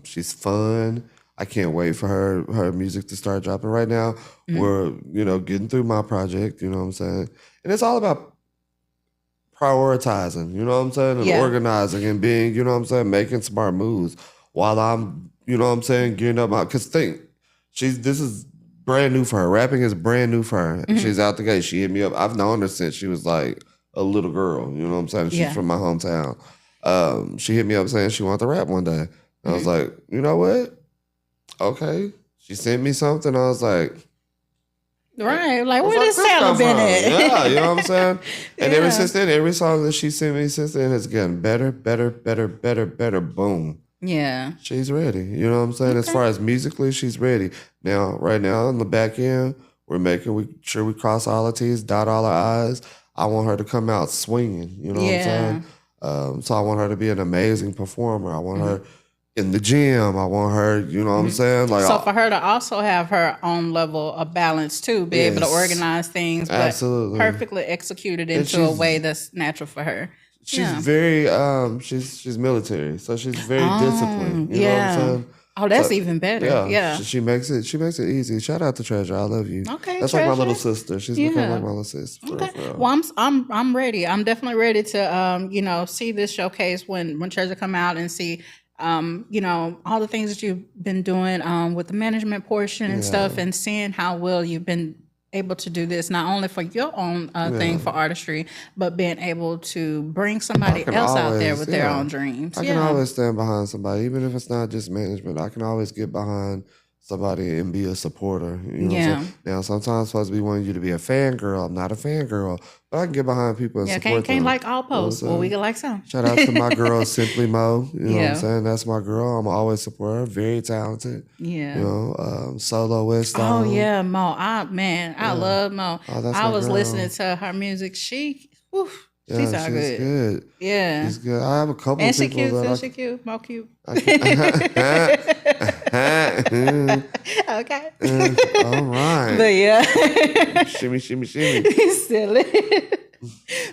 She's fun. I can't wait for her music to start dropping. Right now, we're, getting through my project, you know what I'm saying? And it's all about prioritizing, you know what I'm saying? And organizing and being, you know what I'm saying, making smart moves while I'm, you know what I'm saying, gearing up because this is brand new for her. Rapping is brand new for her. Mm-hmm. She's out the gate. She hit me up. I've known her since she was like a little girl, you know what I'm saying? She's from my hometown. She hit me up saying she wanted to rap one day. I was like, you know what? Okay. She sent me something. I was like,
right, like where this talent been at?
Yeah, you know what I'm saying? And ever since then, every song that she sent me since then has gotten better, boom.
Yeah.
She's ready. You know what I'm saying? Okay. As far as musically, she's ready. Now, right now, on the back end, we're making sure we cross all our T's, dot all our I's. I want her to come out swinging. You know what I'm saying? So I want her to be an amazing performer. I want her in the gym. I want her, you know what I'm saying? Like,
so for her to also have her own level of balance too, be able to organize things, but perfectly execute it into a way that's natural for her.
She's very, she's military, so she's very disciplined. You know what I'm saying?
Oh, that's even better. Yeah.
She makes it easy. Shout out to Treasure. I love you.
Okay,
that's
Treasure.
like my little sister. She's become like my little sister.
Okay. Well, I'm ready. I'm definitely ready to see this showcase when Treasure come out and see all the things that you've been doing with the management portion and stuff, and seeing how well you've been able to do this not only for your own thing for artistry, but being able to bring somebody else out there with their own dreams.
I can always stand behind somebody, even if it's not just management. I can always get behind somebody and be a supporter. You know what I'm saying? Now, sometimes I'm supposed to be wanting you to be a fangirl. I'm not a fangirl, but I can get behind people and support them.
Can't like all posts. Well, we can like some.
Shout out to my girl, Simply Mo. You know what I'm saying? That's my girl. I'm always support her. Very talented.
Yeah.
You know, Solo West.
Oh, yeah, Mo. I love Mo. I was listening to her music. She's good. Yeah. She's good.
I have a couple
and
of people.
And she cute. Mo cute. Okay.
All right.
But yeah.
Shimmy.
Silly.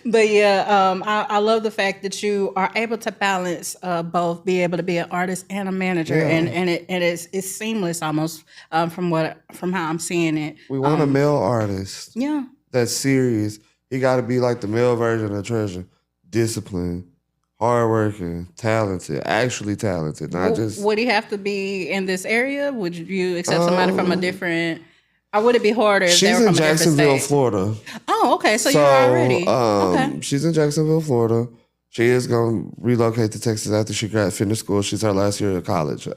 But yeah, I love the fact that you are able to balance both, be able to be an artist and a manager, and it's seamless almost from how I'm seeing it.
We want a male artist.
Yeah.
That's serious. He got to be like the male version of Treasure. Disciplined, hardworking, talented, actually talented, not just...
Would he have to be in this area? Would you accept somebody from a different... Or would it be harder if they were from a different state? She's in Jacksonville,
Florida.
Oh, okay. So you're already...
Okay. She's in Jacksonville, Florida. She is going to relocate to Texas after she finished school. She's her last year of college.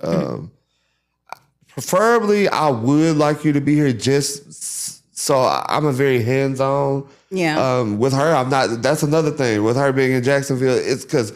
Preferably, I would like you to be here just... So I'm a very hands-on.
Yeah.
With her, I'm not. That's another thing. With her being in Jacksonville, it's because,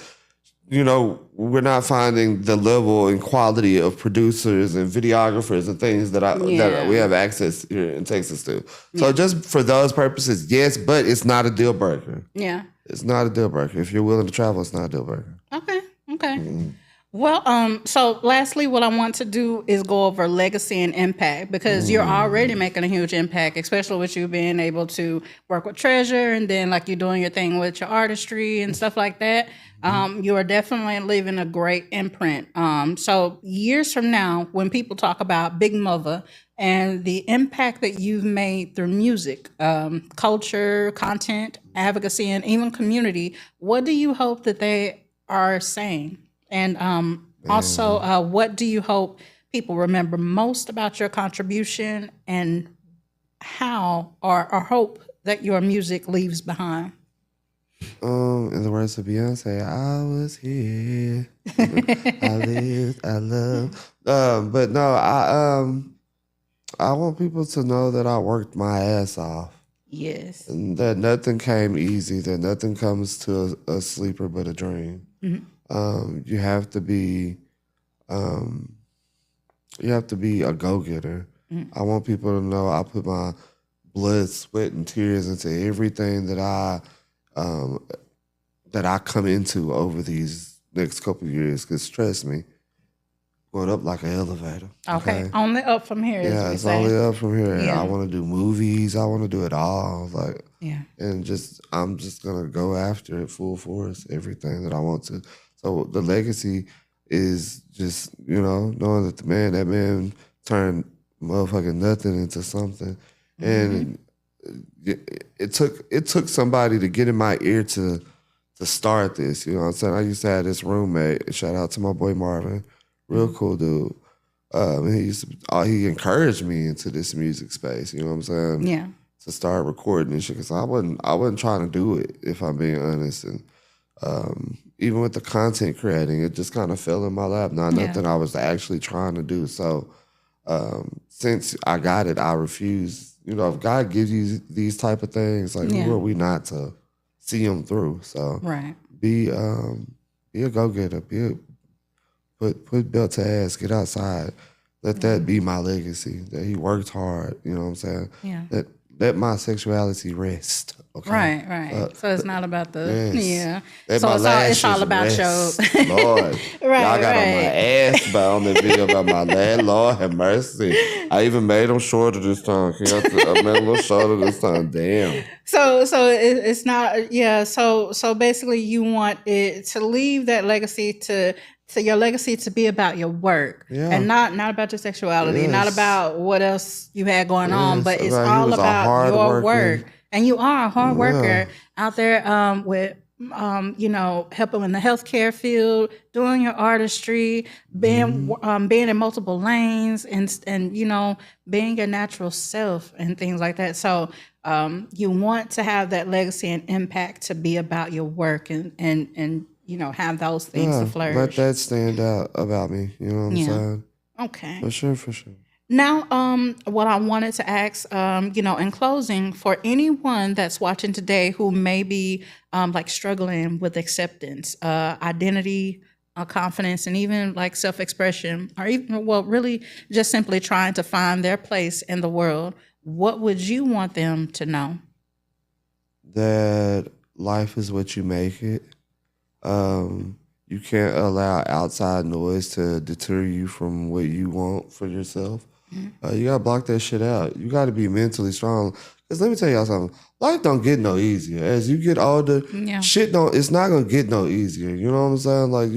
we're not finding the level and quality of producers and videographers and things that we have access here in Texas to. So just for those purposes, yes, but it's not a deal breaker.
Yeah.
It's not a deal breaker. If you're willing to travel, it's not a deal breaker.
Okay. Mm-hmm. Well, so lastly, what I want to do is go over legacy and impact, because you're already making a huge impact, especially with you being able to work with Treasure, and then like you're doing your thing with your artistry and stuff like that. You are definitely leaving a great imprint. So years from now, when people talk about Big Muvaa and the impact that you've made through music, culture, content, advocacy, and even community, what do you hope that they are saying? And also, what do you hope people remember most about your contribution, and how or hope that your music leaves behind?
In the words of Beyonce, I was here, I lived, I love. But no, I want people to know that I worked my ass off.
Yes.
And that nothing came easy, that nothing comes to a sleeper but a dream. Mm-hmm. You have to be a go-getter. I want people to know I put my blood, sweat, and tears into everything that I come into over these next couple of years. Because trust me, going up like an elevator.
Okay. Only up from here.
Yeah, it's only up from here. Yeah. I want to do movies. I want to do it all. And I'm just gonna go after it full force. Everything that I want to. So the legacy is just, knowing that that man turned motherfucking nothing into something. And it took somebody to get in my ear to start this. You know what I'm saying? I used to have this roommate, shout out to my boy Marvin, real cool dude. He encouraged me into this music space, you know what I'm saying?
Yeah.
To start recording and shit, because I wasn't trying to do it, if I'm being honest. And even with the content creating, it just kind of fell in my lap. Nothing I was actually trying to do. So since I got it, I refuse. If God gives you these type of things, who are we not to see them through? So be a go-getter. Put belt to ass. Get outside. Let that be my legacy. That he worked hard. You know what I'm saying?
Yeah.
Let my sexuality rest. Okay.
Right. So it's not about the
Let
So it's all about
rest.
your
Lord. Y'all got on my ass on the video about my dad. Lord have mercy. I even made them shorter this time. I made them a little shorter this time. Damn.
So it's not So basically, you want it to leave that legacy to your legacy to be about your work and not about your sexuality, not about what else you had going on, but it's all about your work. And you are a hard worker out there with helping in the healthcare field, doing your artistry, being in multiple lanes, and being your natural self and things like that. So you want to have that legacy and impact to be about your work and have those things to flourish.
Let that stand out about me. You know what I'm saying?
Okay.
For sure.
Now, what I wanted to ask, in closing, for anyone that's watching today who may be struggling with acceptance, identity, confidence, and even like self-expression, or even, really just simply trying to find their place in the world, what would you want them to know?
That life is what you make it. You can't allow outside noise to deter you from what you want for yourself. You gotta block that shit out. You gotta be mentally strong. Cause let me tell y'all something. Life don't get no easier. As you get older, it's not gonna get no easier. You know what I'm saying? Like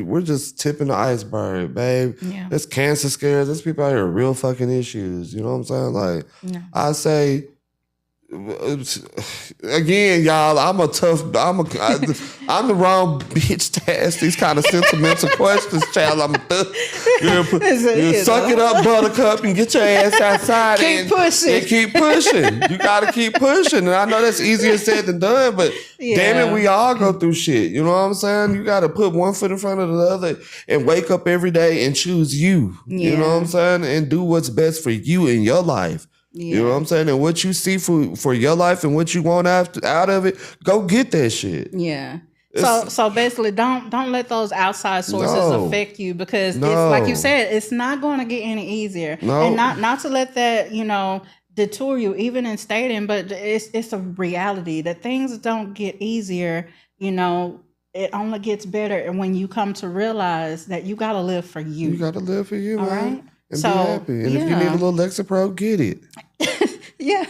we're just tipping the iceberg, babe. Yeah. There's cancer scares. There's people out here with real fucking issues. You know what I'm saying? Like I say, again, y'all, I'm the wrong bitch to ask these kind of sentimental questions, child. I'm a suck it up, buttercup, and get your ass outside and keep pushing. You gotta keep pushing. And I know that's easier said than done, but damn it, we all go through shit. You know what I'm saying? You gotta put one foot in front of the other and wake up every day and choose you. You know what I'm saying? And do what's best for you in your life. You know what I'm saying? And what you see for your life and what you want out of it, go get that shit.
Yeah. So basically, don't let those outside sources affect you, because it's like you said, it's not going to get any easier. And not to let that detour you, even in stating, but it's a reality that things don't get easier. It only gets better, and when you come to realize that you got to live for you. You
got to live for you,
all
man.
right?
And be happy. And if you need a little Lexapro, get it.
Yeah.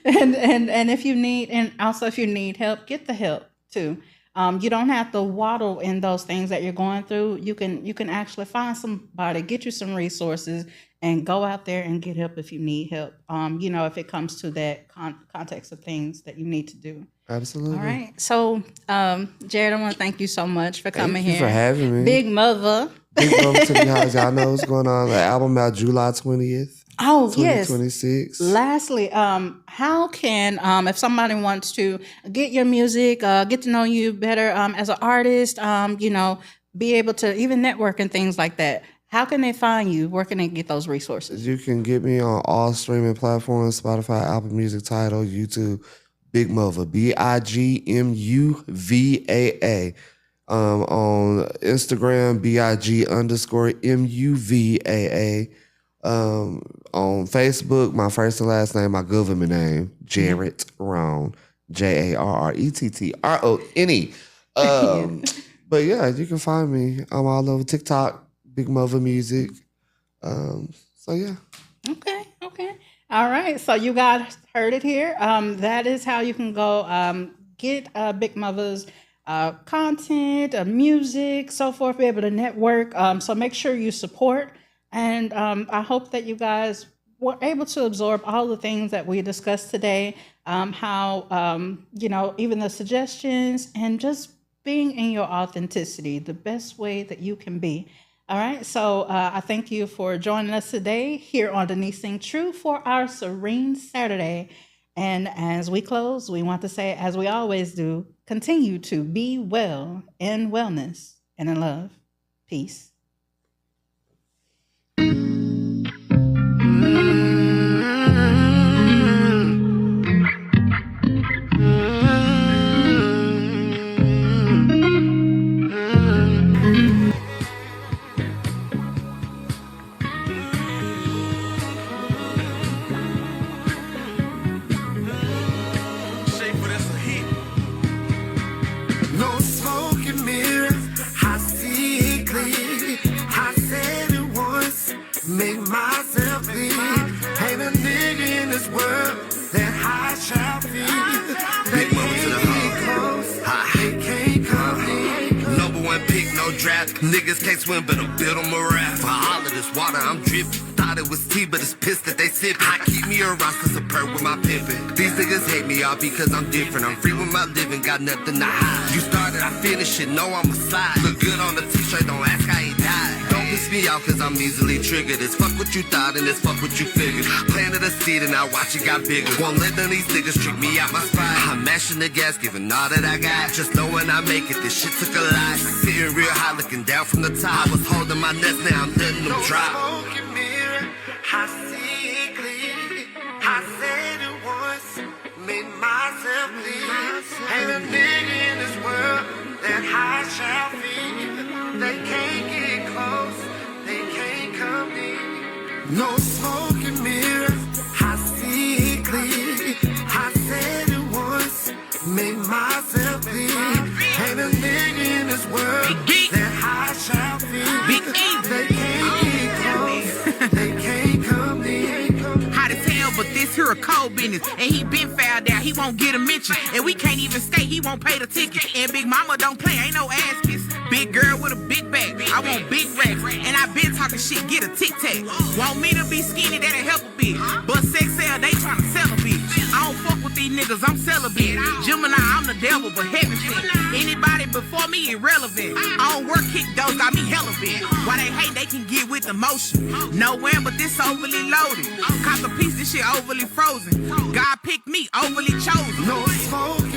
And if you need help, get the help too. You don't have to waddle in those things that you're going through. You can actually find somebody, get you some resources, and go out there and get help if you need help. If it comes to that context of things that you need to do.
Absolutely.
All right. So, Jarrett, I want to thank you so much for coming here.
Thank you for having me.
Big Muvaa.
Big Muvaa to the house. Y'all know what's going on. The album out July 20th.
Oh,
2026.
Yes. Lastly, how can, if somebody wants to get your music, get to know you better as an artist, be able to even network and things like that, how can they find you? Where can they get those resources?
You can get me on all streaming platforms, Spotify, Apple Music, Tidal, YouTube, Big Muvaa, BIGMUVAA. On Instagram, BIG_MUVAA. On Facebook, my first and last name, my government name, Jarrett Rone, JARRETTRONE. But yeah, you can find me. I'm all over TikTok, Big Muvaa Music. So yeah.
Okay. All right. So you guys heard it here. That is how you can go get Big Muvaa's content, music, so forth, be able to network. So make sure you support. And I hope that you guys were able to absorb all the things that we discussed today, how, even the suggestions and just being in your authenticity, the best way that you can be. All right. So I thank you for joining us today here on Deniese IncTRU for our Serene Saturday. And as we close, we want to say, as we always do, continue to be well in wellness and in love. Peace.
Niggas can't swim, but I'm built on morale. For all of this water, I'm dripping. thought it was tea, but it's piss that they sippin'. I keep me around cause I'm purr with my pimpin'. These niggas hate me all because I'm different. I'm free with my living, got nothing to hide. You started, I finish it, know I'm a slide. Look good on the t-shirt, don't ask how he died. Don't piss me off cause I'm easily triggered. It's fuck what you thought and it's fuck what you figured. Planted a seed and I watch it got bigger. Won't let none of these niggas trick me out my spot. I'm mashing the gas, giving all that I got. Just know when I make it, this shit took a lot. Sitting real high, looking down from the top. I was holding my nuts, now I'm letting them drop.
Smoke and mirror, I see it clear. I said it once, made myself clear. Ain't a nigga in this world that I shall fear. They can't get close, they can't come near. No smoke and mirror, I see it clear. I said it once, made myself clear. Ain't a nigga in this world that I shall fear. They can't get close, they can't come near.
Hot as hell, but this here a cold business. And he been fouled out, he won't get a mention. And we can't even skate, he won't pay the ticket. And Big Mama don't play, ain't no ass kiss. Big girl with a big bag, I want big racks. And I been talking shit, get a tic-tac. Want me to be skinny, that'll help a bit. But sex sell, they tryna sell a bitch. I don't fuck with these niggas, I'm celibate. Gemini, I'm the devil, but heaven sent. Anybody before me irrelevant. I don't work kick those, got me hella bit. Why they hate, they can get with emotion. No win, but this overly loaded. Cop a piece, this shit overly frozen. God picked me, overly chosen.
No smoke